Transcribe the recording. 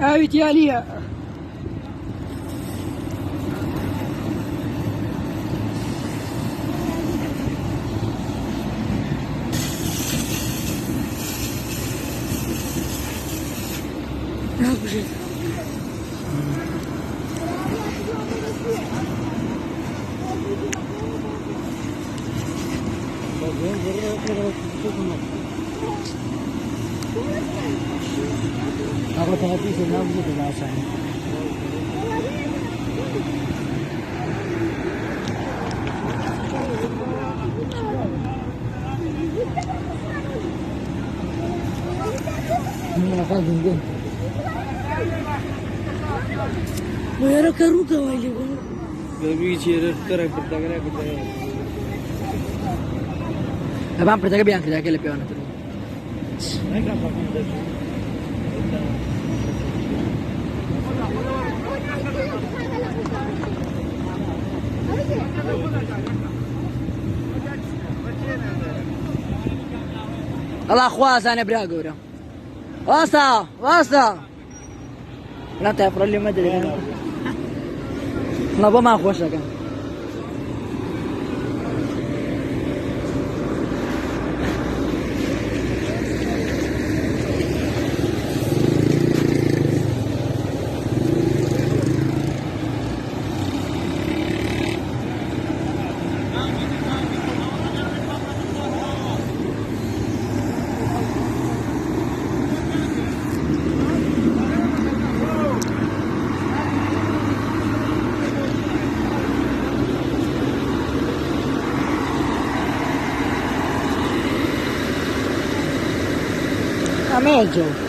Evet yani ya. Ne yapacağız? Ako tadi sinabi ko nasa. Nakagingin. Mayroon ka rin kawali ko. Gabi chira tara pertagara pertagara. Abang pertagara biang kerja ke lebih orang tu. Allah khwas ana braga ora. Wasa, wasa. لا تعرف اللي ما ادري انا ما اخوش لك a meglio